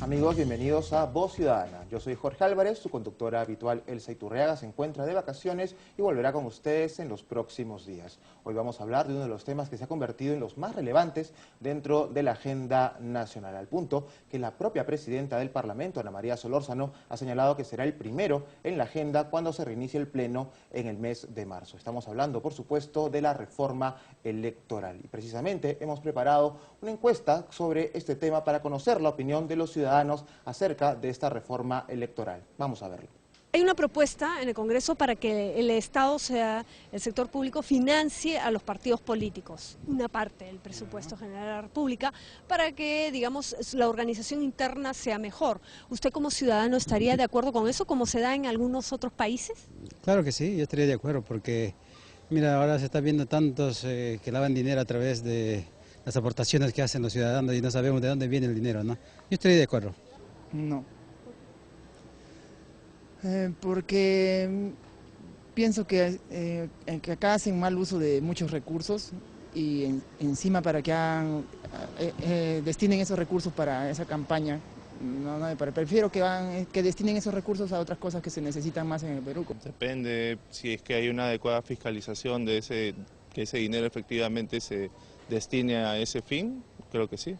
Amigos, bienvenidos a Voz Ciudadana. Yo soy Jorge Álvarez, su conductora habitual Elsa Iturriaga se encuentra de vacaciones y volverá con ustedes en los próximos días. Hoy vamos a hablar de uno de los temas que se ha convertido en los más relevantes dentro de la agenda nacional, al punto que la propia presidenta del Parlamento, Ana María Solórzano, ha señalado que será el primero en la agenda cuando se reinicie el pleno en el mes de marzo. Estamos hablando, por supuesto, de la reforma electoral y precisamente hemos preparado una encuesta sobre este tema para conocer la opinión de los ciudadanos acerca de esta reforma electoral. Vamos a verlo. Hay una propuesta en el Congreso para que el Estado, sea el sector público, financie a los partidos políticos, una parte del presupuesto general de la República, para que, digamos, la organización interna sea mejor. ¿Usted como ciudadano estaría de acuerdo con eso, como se da en algunos otros países? Claro que sí, yo estaría de acuerdo, porque, mira, ahora se está viendo tantos que lavan dinero a través de las aportaciones que hacen los ciudadanos y no sabemos de dónde viene el dinero, ¿no? Yo estaría de acuerdo. No. Porque pienso que acá hacen mal uso de muchos recursos y encima para que destinen esos recursos para esa campaña. Prefiero que destinen esos recursos a otras cosas que se necesitan más en el Perú. Depende si es que hay una adecuada fiscalización de que ese dinero efectivamente se destine a ese fin, creo que sí.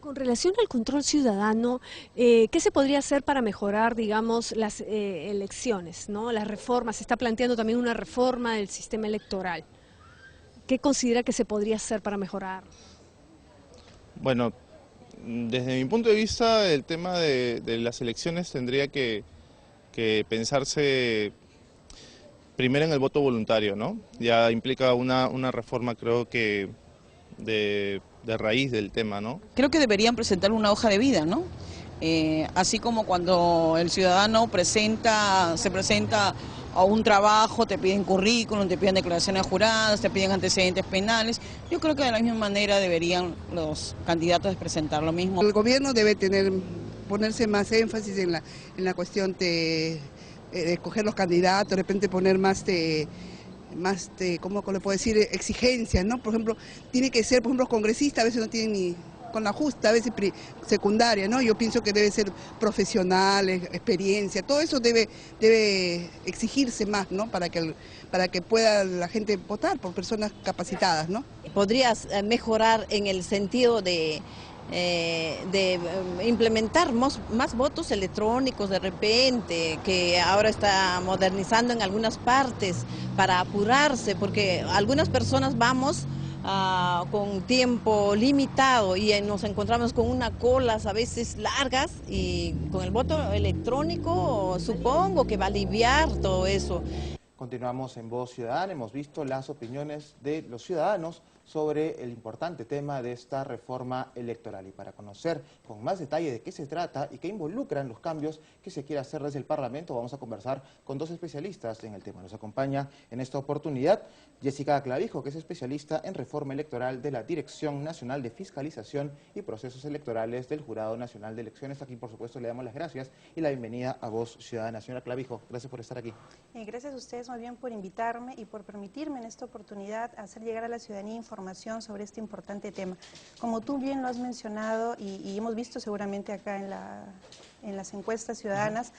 Con relación al control ciudadano, ¿qué se podría hacer para mejorar, digamos, las elecciones, ¿no? Las reformas, se está planteando también una reforma del sistema electoral. ¿Qué considera que se podría hacer para mejorar? Bueno, desde mi punto de vista, el tema de las elecciones tendría que pensarse primero en el voto voluntario, ¿no? Ya implica una reforma, creo que de raíz del tema, ¿no? Creo que deberían presentar una hoja de vida, ¿no? Así como cuando el ciudadano se presenta a un trabajo, te piden currículum, te piden declaraciones juradas, te piden antecedentes penales. Yo creo que de la misma manera deberían los candidatos presentar lo mismo. El gobierno debe ponerse más énfasis en la cuestión de escoger los candidatos, de repente poner ¿cómo le puedo decir? Exigencias, ¿no? Por ejemplo, tiene que ser, por ejemplo, los congresistas a veces no tienen ni con la justa, a veces secundaria, ¿no? Yo pienso que debe ser profesionales, experiencia, todo eso debe exigirse más, ¿no? Para que pueda la gente votar por personas capacitadas, ¿no? Podrías mejorar en el sentido de implementar más votos electrónicos de repente, que ahora está modernizando en algunas partes para apurarse, porque algunas personas vamos con tiempo limitado y nos encontramos con unas colas a veces largas, y con el voto electrónico supongo que va a aliviar todo eso. Continuamos en Voz Ciudadana, hemos visto las opiniones de los ciudadanos sobre el importante tema de esta reforma electoral. Y para conocer con más detalle de qué se trata y qué involucran los cambios que se quiere hacer desde el Parlamento, vamos a conversar con dos especialistas en el tema. Nos acompaña en esta oportunidad Jessica Clavijo, que es especialista en reforma electoral de la Dirección Nacional de Fiscalización y Procesos Electorales del Jurado Nacional de Elecciones. Aquí, por supuesto, le damos las gracias y la bienvenida a Voz Ciudadana. Señora Clavijo, gracias por estar aquí. Gracias a ustedes más bien por invitarme y por permitirme en esta oportunidad hacer llegar a la ciudadanía información sobre este importante tema. Como tú bien lo has mencionado y hemos visto seguramente acá en las encuestas ciudadanas,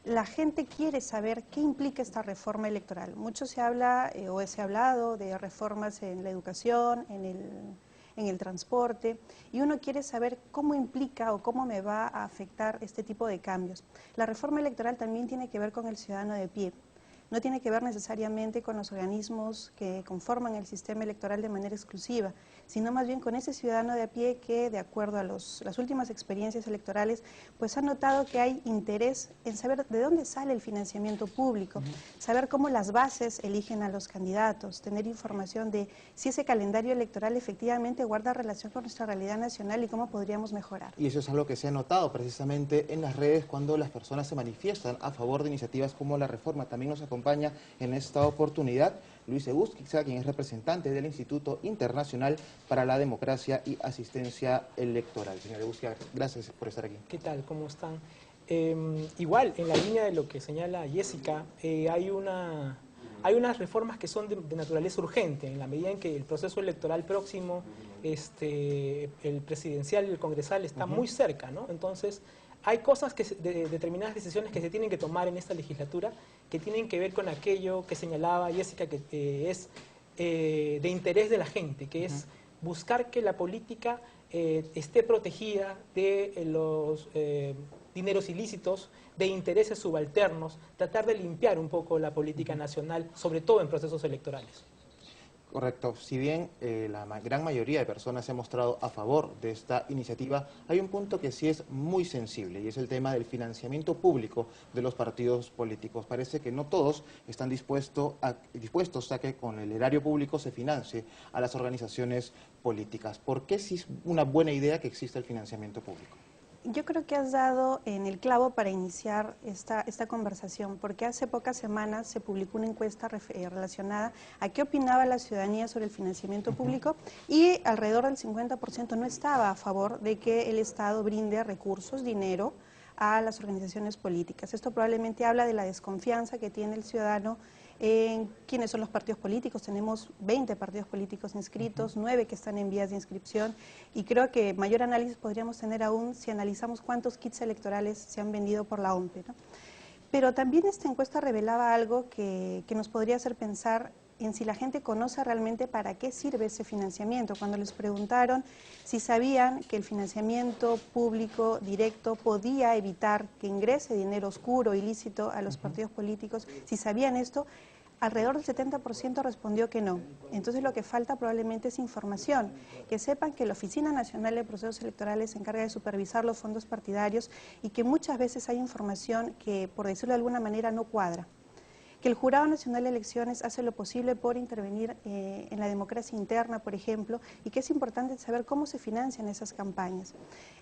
la gente quiere saber qué implica esta reforma electoral. Mucho se habla o se ha hablado de reformas en la educación, en el transporte, y uno quiere saber cómo implica o cómo me va a afectar este tipo de cambios. La reforma electoral también tiene que ver con el ciudadano de pie. No tiene que ver necesariamente con los organismos que conforman el sistema electoral de manera exclusiva, sino más bien con ese ciudadano de a pie que, de acuerdo a las últimas experiencias electorales, pues ha notado que hay interés en saber de dónde sale el financiamiento público, saber cómo las bases eligen a los candidatos, tener información de si ese calendario electoral efectivamente guarda relación con nuestra realidad nacional y cómo podríamos mejorar. Y eso es algo que se ha notado precisamente en las redes cuando las personas se manifiestan a favor de iniciativas como la reforma. También nos acompaña en esta oportunidad Luis Egusquiza, quien es representante del Instituto Internacional para la Democracia y Asistencia Electoral. Señor Egusquiza, gracias por estar aquí. ¿Qué tal? ¿Cómo están? Igual, en la línea de lo que señala Jessica, hay una Hay unas reformas que son de naturaleza urgente, en la medida en que el proceso electoral próximo, el presidencial y el congresal está muy cerca, ¿no? Entonces, hay cosas determinadas decisiones que se tienen que tomar en esta legislatura que tienen que ver con aquello que señalaba Jessica, que es de interés de la gente, que es buscar que la política esté protegida de los dineros ilícitos, de intereses subalternos, tratar de limpiar un poco la política nacional, sobre todo en procesos electorales. Correcto. Si bien la gran mayoría de personas se ha mostrado a favor de esta iniciativa, hay un punto que sí es muy sensible y es el tema del financiamiento público de los partidos políticos. Parece que no todos están dispuestos a que con el erario público se financie a las organizaciones políticas. ¿Por qué sí es una buena idea que exista el financiamiento público? Yo creo que has dado en el clavo para iniciar esta conversación, porque hace pocas semanas se publicó una encuesta relacionada a qué opinaba la ciudadanía sobre el financiamiento público y alrededor del 50% no estaba a favor de que el Estado brinde recursos, dinero, a las organizaciones políticas. Esto probablemente habla de la desconfianza que tiene el ciudadano en quiénes son los partidos políticos. Tenemos 20 partidos políticos inscritos, 9 que están en vías de inscripción, y creo que mayor análisis podríamos tener aún si analizamos cuántos kits electorales se han vendido por la OMPE, ¿no? Pero también esta encuesta revelaba algo que nos podría hacer pensar en si la gente conoce realmente para qué sirve ese financiamiento. Cuando les preguntaron si sabían que el financiamiento público directo podía evitar que ingrese dinero oscuro, ilícito a los partidos políticos, si sabían esto, alrededor del 70% respondió que no. Entonces lo que falta probablemente es información, que sepan que la Oficina Nacional de Procesos Electorales se encarga de supervisar los fondos partidarios y que muchas veces hay información que, por decirlo de alguna manera, no cuadra. Que el Jurado Nacional de Elecciones hace lo posible por intervenir en la democracia interna, por ejemplo, y que es importante saber cómo se financian esas campañas.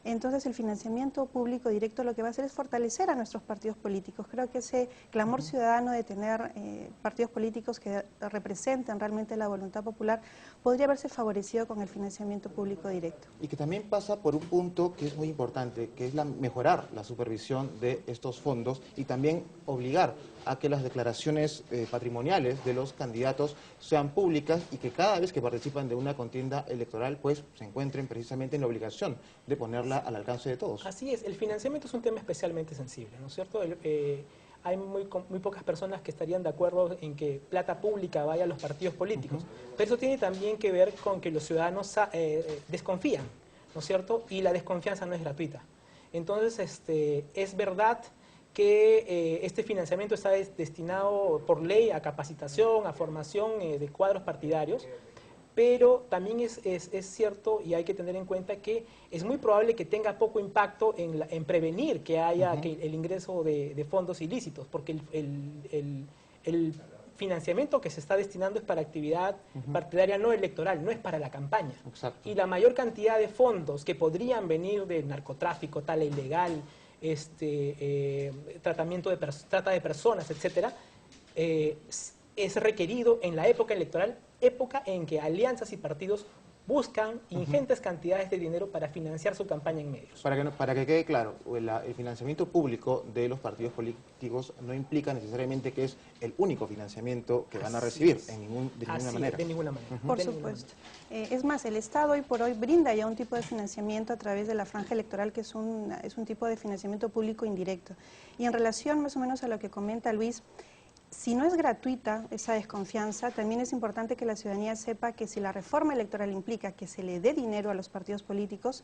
Entonces, el financiamiento público directo lo que va a hacer es fortalecer a nuestros partidos políticos. Creo que ese clamor ciudadano de tener partidos políticos que representen realmente la voluntad popular podría haberse favorecido con el financiamiento público directo. Y que también pasa por un punto que es muy importante, que es mejorar la supervisión de estos fondos y también obligar a que las declaraciones patrimoniales de los candidatos sean públicas y que cada vez que participan de una contienda electoral pues se encuentren precisamente en la obligación de ponerla al alcance de todos. Así es, el financiamiento es un tema especialmente sensible, ¿no es cierto? Hay muy pocas personas que estarían de acuerdo en que plata pública vaya a los partidos políticos, pero eso tiene también que ver con que los ciudadanos desconfían, ¿no es cierto? Y la desconfianza no es gratuita. Entonces, es verdad que este financiamiento está destinado por ley a capacitación, a formación de cuadros partidarios, pero también es cierto y hay que tener en cuenta que es muy probable que tenga poco impacto en prevenir que haya el ingreso de fondos ilícitos, porque el financiamiento que se está destinando es para actividad partidaria no electoral, no es para la campaña. Exacto. Y la mayor cantidad de fondos que podrían venir del narcotráfico, tala ilegal, tratamiento de trata de personas, etcétera, es requerido en la época electoral, época en que alianzas y partidos buscan ingentes cantidades de dinero para financiar su campaña en medios. Para que quede claro, el financiamiento público de los partidos políticos no implica necesariamente que es el único financiamiento que van a recibir de ninguna manera. De ninguna manera. Por supuesto. Es más, el Estado hoy por hoy brinda ya un tipo de financiamiento a través de la franja electoral, que es un tipo de financiamiento público indirecto. Y en relación más o menos a lo que comenta Luis, si no es gratuita esa desconfianza, también es importante que la ciudadanía sepa que si la reforma electoral implica que se le dé dinero a los partidos políticos,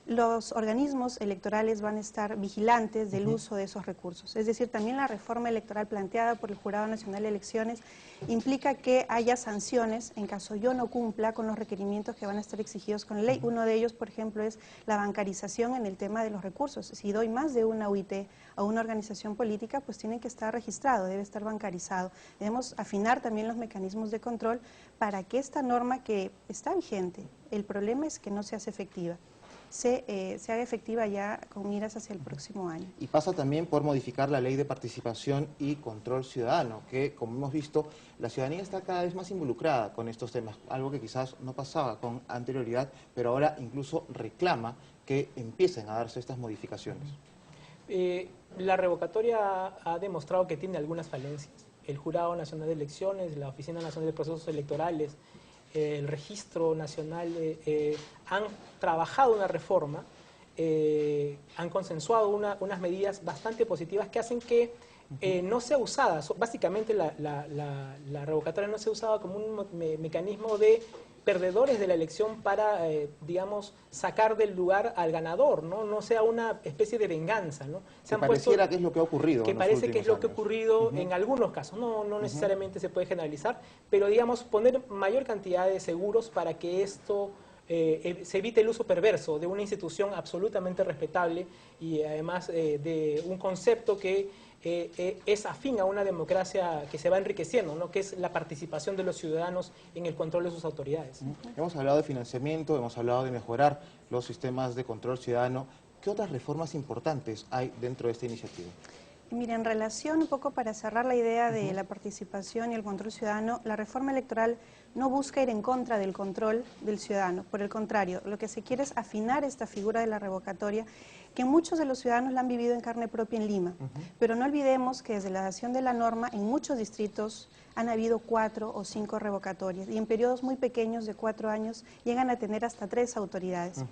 los organismos electorales van a estar vigilantes del uso de esos recursos. Es decir, también la reforma electoral planteada por el Jurado Nacional de Elecciones implica que haya sanciones en caso yo no cumpla con los requerimientos que van a estar exigidos con la ley. Uno de ellos, por ejemplo, es la bancarización en el tema de los recursos. Si doy más de una UIT a una organización política, pues tiene que estar registrado, debe estar bancarizado. Debemos afinar también los mecanismos de control para que esta norma que está vigente, el problema es que no se hace efectiva, se haga efectiva ya con miras hacia el próximo año. Y pasa también por modificar la ley de participación y control ciudadano, que como hemos visto, la ciudadanía está cada vez más involucrada con estos temas, algo que quizás no pasaba con anterioridad, pero ahora incluso reclama que empiecen a darse estas modificaciones. La revocatoria ha demostrado que tiene algunas falencias. el Jurado Nacional de Elecciones, la Oficina Nacional de Procesos Electorales, el Registro Nacional, han trabajado una reforma, han consensuado unas medidas bastante positivas que hacen que no sea usada, básicamente la revocatoria no sea usada como un mecanismo de perdedores de la elección para, digamos, sacar del lugar al ganador, no sea una especie de venganza, ¿no? Pareciera que es lo que ha ocurrido. Que parece que es lo que ha ocurrido en algunos casos, no necesariamente se puede generalizar, pero digamos poner mayor cantidad de seguros para que esto se evite el uso perverso de una institución absolutamente respetable y además de un concepto que es afín a una democracia que se va enriqueciendo, ¿no? Que es la participación de los ciudadanos en el control de sus autoridades. Hemos hablado de financiamiento, hemos hablado de mejorar los sistemas de control ciudadano. ¿Qué otras reformas importantes hay dentro de esta iniciativa? Mira, en relación un poco para cerrar la idea de la participación y el control ciudadano, la reforma electoral no busca ir en contra del control del ciudadano. Por el contrario, lo que se quiere es afinar esta figura de la revocatoria, que muchos de los ciudadanos la han vivido en carne propia en Lima. Pero no olvidemos que desde la dación de la norma, en muchos distritos han habido 4 o 5 revocatorias, y en periodos muy pequeños de 4 años llegan a tener hasta 3 autoridades.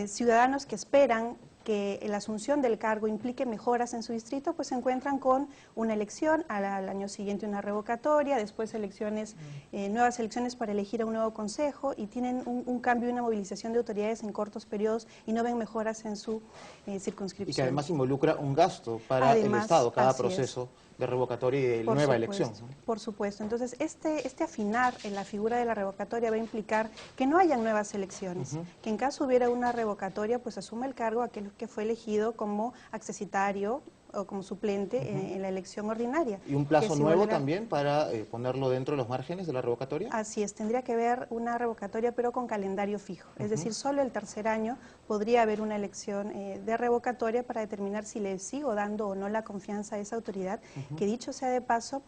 Ciudadanos que esperan que la asunción del cargo implique mejoras en su distrito, pues se encuentran con una elección, al año siguiente una revocatoria, después elecciones, nuevas elecciones para elegir a un nuevo consejo, y tienen un cambio y una movilización de autoridades en cortos periodos y no ven mejoras en su circunscripción. Y que además involucra un gasto para el Estado, cada proceso de revocatoria y de nueva elección. Por supuesto. Entonces, este afinar en la figura de la revocatoria va a implicar que no hayan nuevas elecciones, que en caso hubiera una revocatoria, pues asume el cargo aquel que fue elegido como accesitario o como suplente en la elección ordinaria. ¿Y un plazo nuevo también para ponerlo dentro de los márgenes de la revocatoria? Así es, tendría que haber una revocatoria pero con calendario fijo, es decir, solo el tercer año podría haber una elección de revocatoria para determinar si le sigo dando o no la confianza a esa autoridad, que dicho sea de paso,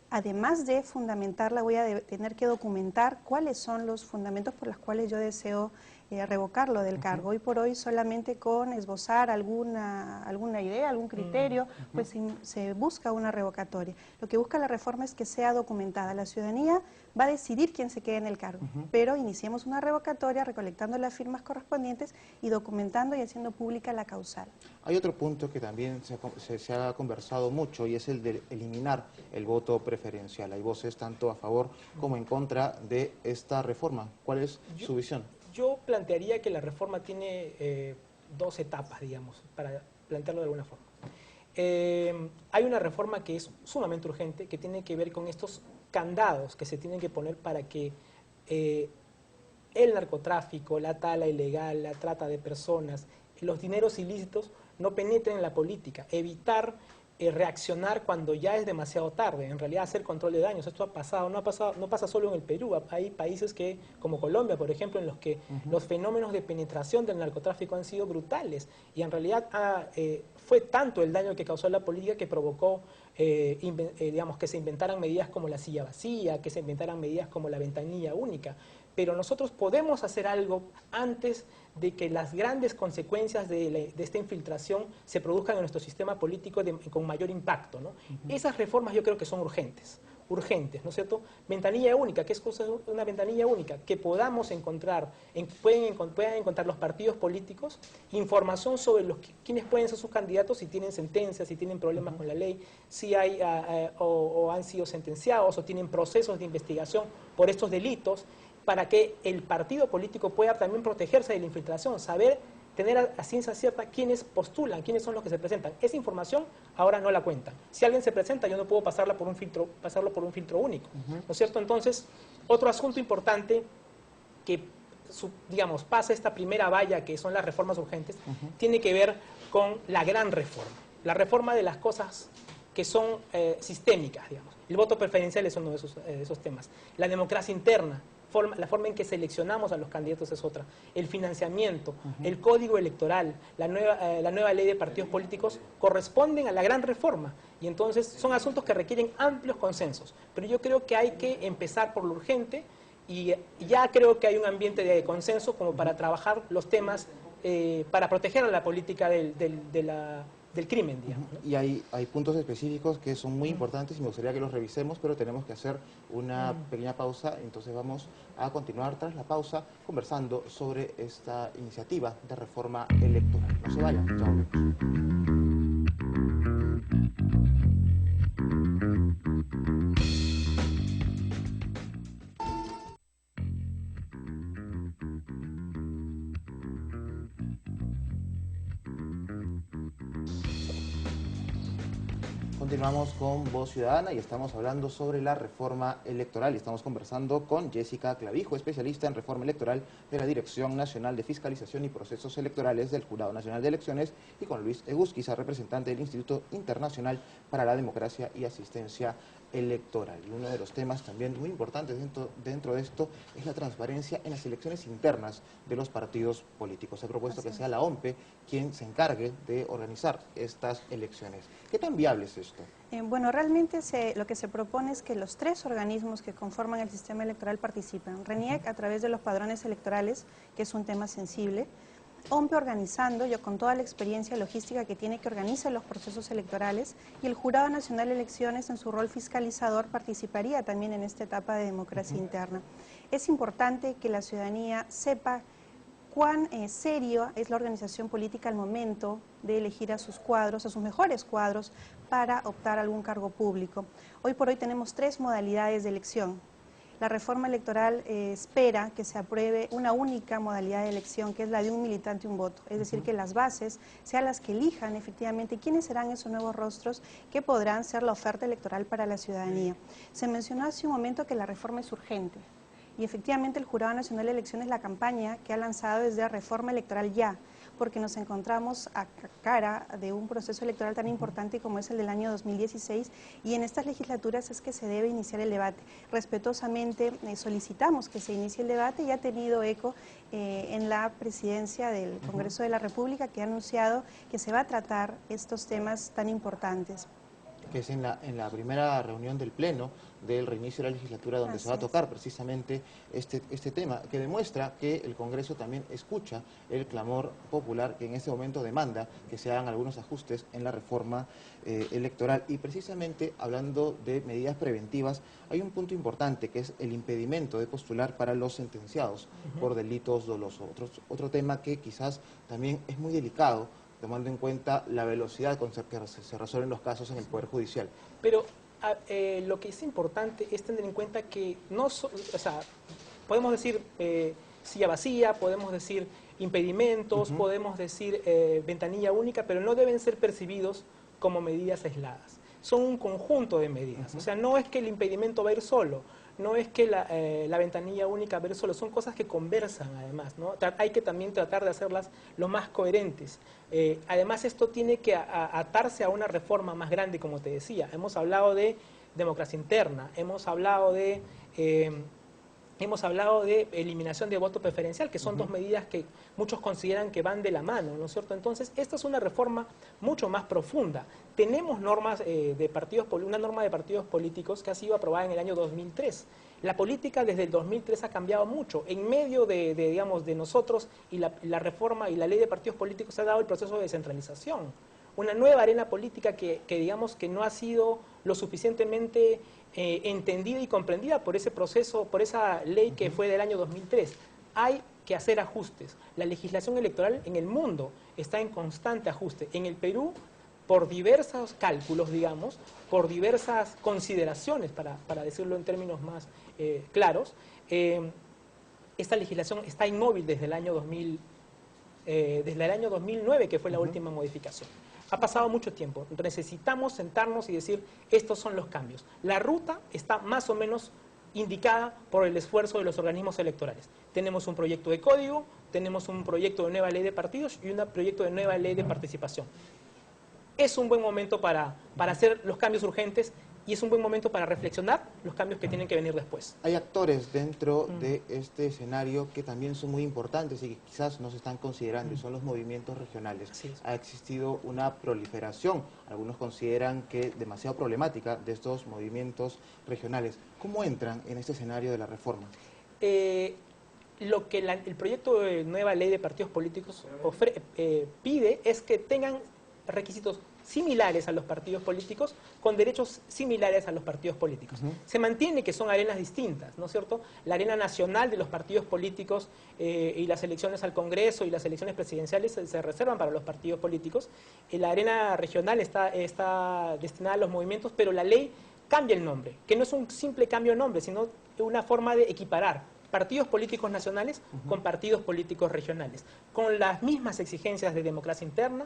además de fundamentarla, voy a tener que documentar cuáles son los fundamentos por los cuales yo deseo revocarlo del cargo. Hoy por hoy solamente con esbozar alguna idea, algún criterio, pues se busca una revocatoria. Lo que busca la reforma es que sea documentada. La ciudadanía va a decidir quién se quede en el cargo, pero iniciemos una revocatoria recolectando las firmas correspondientes y documentando y haciendo pública la causal. Hay otro punto que también se ha conversado mucho, y es el de eliminar el voto preferencial. Hay voces tanto a favor como en contra de esta reforma. ¿Cuál es su visión? Yo plantearía que la reforma tiene 2 etapas, digamos, para plantearlo de alguna forma. Hay una reforma que es sumamente urgente, que tiene que ver con estos candados que se tienen que poner para que el narcotráfico, la tala ilegal, la trata de personas, los dineros ilícitos no penetren en la política, evitar reaccionar cuando ya es demasiado tarde, en realidad hacer control de daños. Esto no pasa solo en el Perú, hay países como Colombia, por ejemplo, en los que los fenómenos de penetración del narcotráfico han sido brutales, y en realidad fue tanto el daño que causó la política que provocó digamos, que se inventaran medidas como la silla vacía, que se inventaran medidas como la ventanilla única. Pero nosotros podemos hacer algo antes de que las grandes consecuencias de esta infiltración se produzcan en nuestro sistema político con mayor impacto, ¿no? Esas reformas yo creo que son urgentes, ¿no es cierto? Ventanilla única, ¿qué es una ventanilla única? Que podamos encontrar, puedan encontrar los partidos políticos información sobre quiénes pueden ser sus candidatos, si tienen sentencias, si tienen problemas con la ley, si hay o han sido sentenciados o tienen procesos de investigación por estos delitos, para que el partido político pueda también protegerse de la infiltración, saber, tener a ciencia cierta quiénes postulan, quiénes son los que se presentan. Esa información ahora no la cuentan. Si alguien se presenta, yo no puedo pasarlo por un filtro único, ¿no es cierto? Entonces, otro asunto importante que, digamos, pasa esta primera valla, que son las reformas urgentes, tiene que ver con la gran reforma. La reforma de las cosas que son sistémicas, digamos. El voto preferencial es uno de esos temas. La democracia interna, la forma en que seleccionamos a los candidatos es otra. El financiamiento, el código electoral, la nueva ley de partidos políticos corresponden a la gran reforma. Y entonces son asuntos que requieren amplios consensos. Pero yo creo que hay que empezar por lo urgente, y ya creo que hay un ambiente de consenso como para trabajar los temas para proteger a la política de del crimen, digamos, ¿no? Y hay puntos específicos que son muy importantes y me gustaría que los revisemos, pero tenemos que hacer una pequeña pausa, entonces vamos a continuar tras la pausa conversando sobre esta iniciativa de reforma electoral. No se vayan, ya volvemos. Continuamos con Voz Ciudadana y estamos hablando sobre la reforma electoral y estamos conversando con Jessica Clavijo, especialista en reforma electoral de la Dirección Nacional de Fiscalización y Procesos Electorales del Jurado Nacional de Elecciones, y con Luis Egusquiza, representante del Instituto Internacional para la Democracia y Asistencia Electoral. Y uno de los temas también muy importantes dentro de esto es la transparencia en las elecciones internas de los partidos políticos. Se ha propuesto que sea la OMPE quien se encargue de organizar estas elecciones. ¿Qué tan viable es esto? Bueno, realmente lo que se propone es que los 3 organismos que conforman el sistema electoral participen. RENIEC a través de los padrones electorales, que es un tema sensible. OMPE organizando, con toda la experiencia logística que tiene, que organiza los procesos electorales, y el Jurado Nacional de Elecciones en su rol fiscalizador participaría también en esta etapa de democracia interna. Es importante que la ciudadanía sepa cuán serio es la organización política al momento de elegir a sus cuadros, a sus mejores cuadros, para optar a algún cargo público. Hoy por hoy tenemos 3 modalidades de elección. La reforma electoral espera que se apruebe una única modalidad de elección, que es la de un militante, un voto. Es decir, que las bases sean las que elijan efectivamente quiénes serán esos nuevos rostros que podrán ser la oferta electoral para la ciudadanía. Se mencionó hace un momento que la reforma es urgente. Y efectivamente el Jurado Nacional de Elecciones, la campaña que ha lanzado es de reforma electoral ya, porque nos encontramos a cara de un proceso electoral tan importante como es el del año 2016, y en estas legislaturas es que se debe iniciar el debate. Respetuosamente solicitamos que se inicie el debate y ha tenido eco en la presidencia del Congreso de la República, que ha anunciado que se va a tratar estos temas tan importantes. Que es en la primera reunión del Pleno del reinicio de la legislatura donde se va a tocar precisamente este tema, que demuestra que el Congreso también escucha el clamor popular que en este momento demanda que se hagan algunos ajustes en la reforma electoral. Y precisamente hablando de medidas preventivas, hay un punto importante que es el impedimento de postular para los sentenciados por delitos dolosos. Otro tema que quizás también es muy delicado, tomando en cuenta la velocidad con que se resuelven los casos en el Poder Judicial. Pero lo que es importante es tener en cuenta que podemos decir silla vacía, podemos decir impedimentos, podemos decir ventanilla única, pero no deben ser percibidos como medidas aisladas. Son un conjunto de medidas. O sea, no es que el impedimento va a ir solo, no es que la ventanilla única va a ir solo, son cosas que conversan además, ¿no? Hay que también tratar de hacerlas lo más coherentes. Además, esto tiene que atarse a una reforma más grande, como te decía. Hemos hablado de democracia interna, hemos hablado de eliminación de voto preferencial, que son 2 medidas que muchos consideran que van de la mano, ¿no es cierto? Entonces, esta es una reforma mucho más profunda. Tenemos normas una norma de partidos políticos que ha sido aprobada en el año 2003. La política desde el 2003 ha cambiado mucho. En medio de nosotros y la reforma y la ley de partidos políticos se ha dado el proceso de descentralización. Una nueva arena política que digamos que no ha sido lo suficientemente entendida y comprendida por ese proceso, por esa ley que fue del año 2003. Hay que hacer ajustes. La legislación electoral en el mundo está en constante ajuste. En el Perú, por diversos cálculos, digamos, por diversas consideraciones, para decirlo en términos más claros, esta legislación está inmóvil desde el año 2009, que fue la última modificación. Ha pasado mucho tiempo. Necesitamos sentarnos y decir, estos son los cambios. La ruta está más o menos indicada por el esfuerzo de los organismos electorales. Tenemos un proyecto de código, tenemos un proyecto de nueva ley de partidos y un proyecto de nueva ley de participación. Es un buen momento para hacer los cambios urgentes y es un buen momento para reflexionar los cambios que tienen que venir después. Hay actores dentro de este escenario que también son muy importantes y que quizás no se están considerando, y son los movimientos regionales. Ha existido una proliferación, algunos consideran que demasiado problemática, de estos movimientos regionales. ¿Cómo entran en este escenario de la reforma? Lo que el proyecto de nueva ley de partidos políticos pide es que tengan requisitos similares a los partidos políticos, con derechos similares a los partidos políticos. Se mantiene que son arenas distintas, ¿no es cierto? La arena nacional de los partidos políticos y las elecciones al Congreso y las elecciones presidenciales se reservan para los partidos políticos. La arena regional está destinada a los movimientos, pero la ley cambia el nombre, que no es un simple cambio de nombre, sino una forma de equiparar partidos políticos nacionales con partidos políticos regionales, con las mismas exigencias de democracia interna,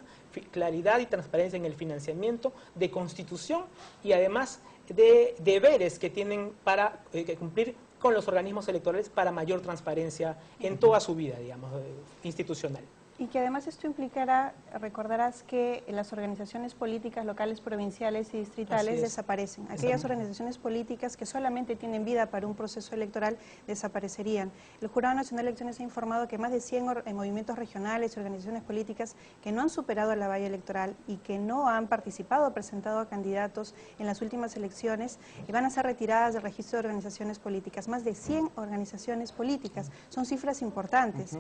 claridad y transparencia en el financiamiento, de constitución y además de deberes que tienen para cumplir con los organismos electorales para mayor transparencia en toda su vida, digamos, institucional. Y que además esto implicará, recordarás que las organizaciones políticas locales, provinciales y distritales desaparecen. Aquellas organizaciones políticas que solamente tienen vida para un proceso electoral desaparecerían. El Jurado Nacional de Elecciones ha informado que más de 100 movimientos regionales y organizaciones políticas que no han superado la valla electoral y que no han participado o presentado a candidatos en las últimas elecciones van a ser retiradas del registro de organizaciones políticas. Más de 100 organizaciones políticas. Son cifras importantes.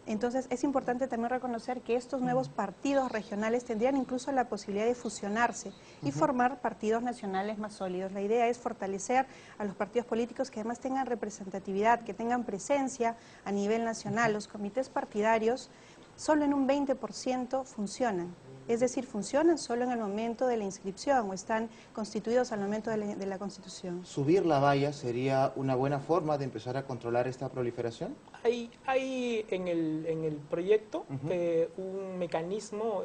Entonces es importante también reconocer que estos nuevos partidos regionales tendrían incluso la posibilidad de fusionarse y formar partidos nacionales más sólidos. La idea es fortalecer a los partidos políticos que además tengan representatividad, que tengan presencia a nivel nacional. Los comités partidarios solo en un 20% funcionan. Es decir, funcionan solo en el momento de la inscripción o están constituidos al momento de la constitución. ¿Subir la valla sería una buena forma de empezar a controlar esta proliferación? Hay en el proyecto un mecanismo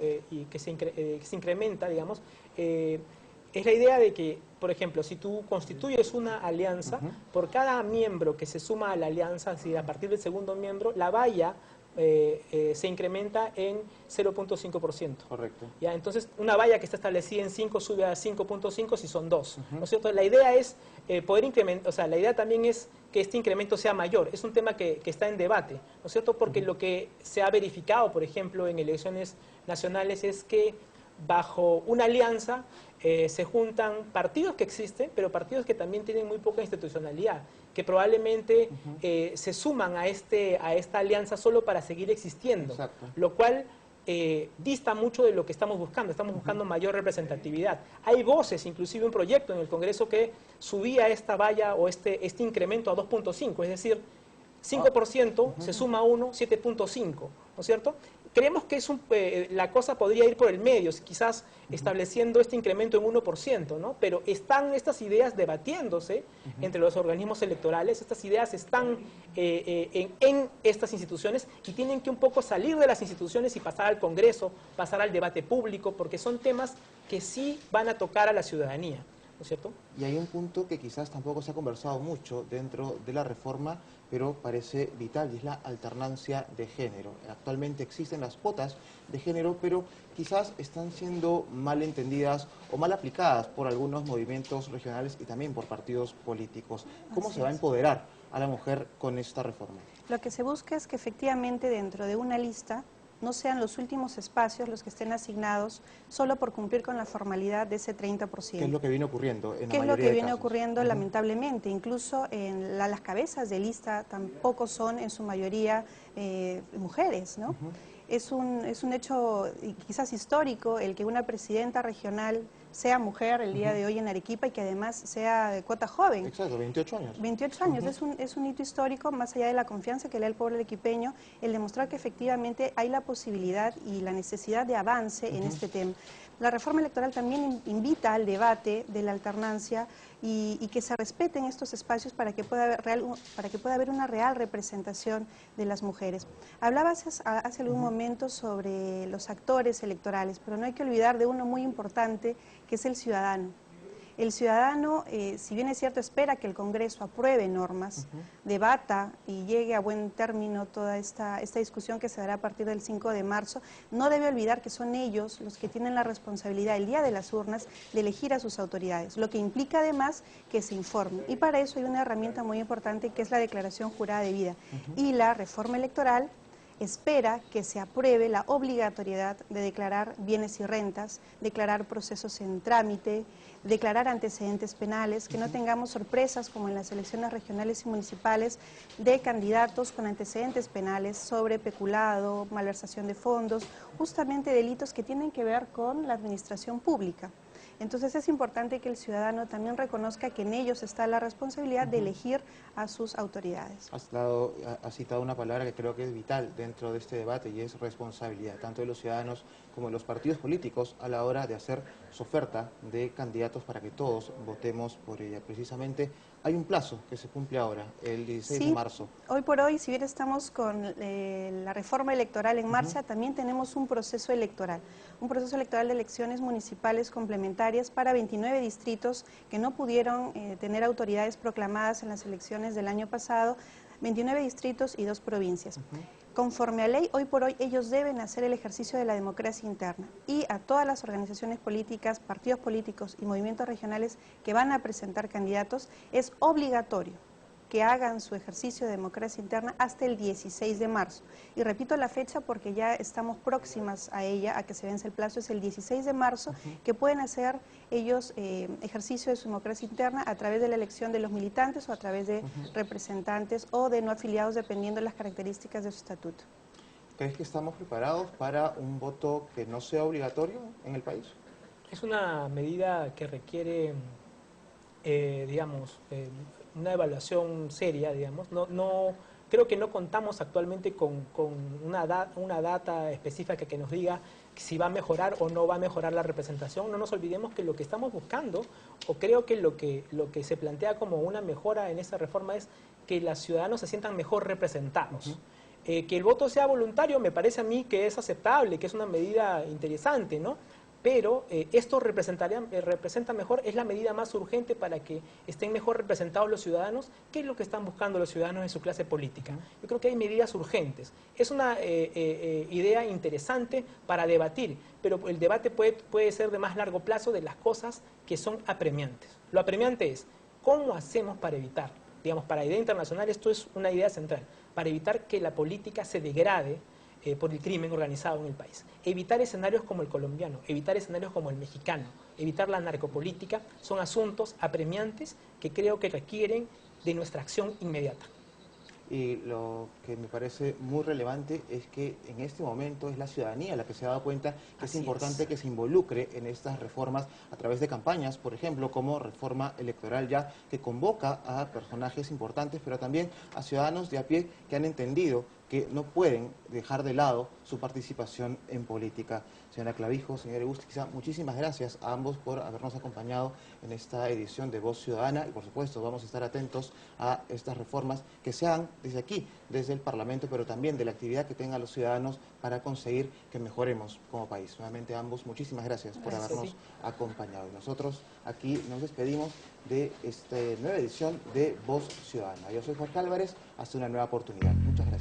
que se incrementa, digamos. Es la idea de que, por ejemplo, si tú constituyes una alianza, por cada miembro que se suma a la alianza, es decir, a partir del segundo miembro, la valla se incrementa en 0.5%. Correcto. ¿Ya? Entonces, una valla que está establecida en 5 sube a 5.5 si son 2. ¿No es cierto? La idea es poder incrementar, o sea, la idea también es que este incremento sea mayor. Es un tema que está en debate, ¿no es cierto? Porque lo que se ha verificado, por ejemplo, en elecciones nacionales es que bajo una alianza se juntan partidos que existen, pero partidos que también tienen muy poca institucionalidad, que probablemente se suman a esta alianza solo para seguir existiendo. Exacto. Lo cual dista mucho de lo que estamos buscando mayor representatividad. Hay voces, inclusive un proyecto en el Congreso que subía esta valla o este incremento a 2.5, es decir, 5% se suma a 1, 7.5, ¿no es cierto? Creemos que la cosa podría ir por el medio, quizás estableciendo este incremento en 1%, ¿no? Pero están estas ideas debatiéndose entre los organismos electorales, estas ideas están en estas instituciones y tienen que un poco salir de las instituciones y pasar al Congreso, pasar al debate público, porque son temas que sí van a tocar a la ciudadanía, ¿no es cierto? Y hay un punto que quizás tampoco se ha conversado mucho dentro de la reforma, pero parece vital, y es la alternancia de género. Actualmente existen las cuotas de género, pero quizás están siendo mal entendidas o mal aplicadas por algunos movimientos regionales y también por partidos políticos. ¿Cómo se va a empoderar a la mujer con esta reforma? Lo que se busca es que efectivamente dentro de una lista no sean los últimos espacios los que estén asignados solo por cumplir con la formalidad de ese 30%. ¿Qué es lo que viene ocurriendo en la mayoría de casos? ¿Qué es lo que viene ocurriendo lamentablemente? Incluso en las cabezas de lista tampoco son en su mayoría mujeres, ¿no? Es un hecho quizás histórico el que una presidenta regional sea mujer el día de hoy en Arequipa y que además sea de cuota joven. Exacto, 28 años. 28 años, es un hito histórico, más allá de la confianza que le da el pueblo arequipeño, el demostrar que efectivamente hay la posibilidad y la necesidad de avance en este tema. La reforma electoral también invita al debate de la alternancia y que se respeten estos espacios para que pueda haber una real representación de las mujeres. Hablabas hace algún momento sobre los actores electorales, pero no hay que olvidar de uno muy importante, que es el ciudadano. El ciudadano, si bien es cierto, espera que el Congreso apruebe normas, debata y llegue a buen término toda esta discusión que se dará a partir del 5 de marzo, no debe olvidar que son ellos los que tienen la responsabilidad el día de las urnas de elegir a sus autoridades, lo que implica además que se informen. Y para eso hay una herramienta muy importante que es la declaración jurada de vida. Y la reforma electoral espera que se apruebe la obligatoriedad de declarar bienes y rentas, declarar procesos en trámite, declarar antecedentes penales, que no tengamos sorpresas como en las elecciones regionales y municipales de candidatos con antecedentes penales sobre peculado, malversación de fondos, justamente delitos que tienen que ver con la administración pública. Entonces es importante que el ciudadano también reconozca que en ellos está la responsabilidad de elegir a sus autoridades. Has citado una palabra que creo que es vital dentro de este debate y es responsabilidad, tanto de los ciudadanos como de los partidos políticos a la hora de hacer su oferta de candidatos para que todos votemos por ella. Precisamente hay un plazo que se cumple ahora, el 16 de marzo. Hoy por hoy, si bien estamos con la reforma electoral en marcha, también tenemos un proceso electoral de elecciones municipales complementarias para 29 distritos que no pudieron tener autoridades proclamadas en las elecciones del año pasado, 29 distritos y 2 provincias. Conforme a ley, hoy por hoy ellos deben hacer el ejercicio de la democracia interna y a todas las organizaciones políticas, partidos políticos y movimientos regionales que van a presentar candidatos, es obligatorio que hagan su ejercicio de democracia interna hasta el 16 de marzo. Y repito la fecha porque ya estamos próximas a ella, a que se vence el plazo, es el 16 de marzo, que pueden hacer ellos ejercicio de su democracia interna a través de la elección de los militantes o a través de representantes o de no afiliados, dependiendo de las características de su estatuto. ¿Crees que estamos preparados para un voto que no sea obligatorio en el país? Es una medida que requiere, una evaluación seria, digamos. Creo que no contamos actualmente con una data específica que nos diga si va a mejorar o no va a mejorar la representación. No nos olvidemos que lo que estamos buscando, o creo que lo que se plantea como una mejora en esa reforma es que los ciudadanos se sientan mejor representados. Que el voto sea voluntario me parece a mí que es aceptable, que es una medida interesante, ¿no? Pero esto representa mejor, es la medida más urgente para que estén mejor representados los ciudadanos. ¿Qué es lo que están buscando los ciudadanos en su clase política? Yo creo que hay medidas urgentes. Es una idea interesante para debatir, pero el debate puede ser de más largo plazo de las cosas que son apremiantes. Lo apremiante es, ¿cómo hacemos para evitar? Digamos, para la idea internacional esto es una idea central, para evitar que la política se degrade por el crimen organizado en el país. Evitar escenarios como el colombiano, evitar escenarios como el mexicano, evitar la narcopolítica, son asuntos apremiantes que creo que requieren de nuestra acción inmediata. Y lo que me parece muy relevante es que en este momento es la ciudadanía la que se ha dado cuenta que es importante que se involucre en estas reformas a través de campañas, por ejemplo, como reforma electoral ya, que convoca a personajes importantes, pero también a ciudadanos de a pie que han entendido que no pueden dejar de lado su participación en política. Señora Clavijo, señor Egustiza, muchísimas gracias a ambos por habernos acompañado en esta edición de Voz Ciudadana y por supuesto vamos a estar atentos a estas reformas que se hagan desde aquí, desde el Parlamento, pero también de la actividad que tengan los ciudadanos para conseguir que mejoremos como país. Nuevamente a ambos, muchísimas gracias por habernos acompañado. Y nosotros aquí nos despedimos de esta nueva edición de Voz Ciudadana. Yo soy Jorge Álvarez, hasta una nueva oportunidad. Muchas gracias.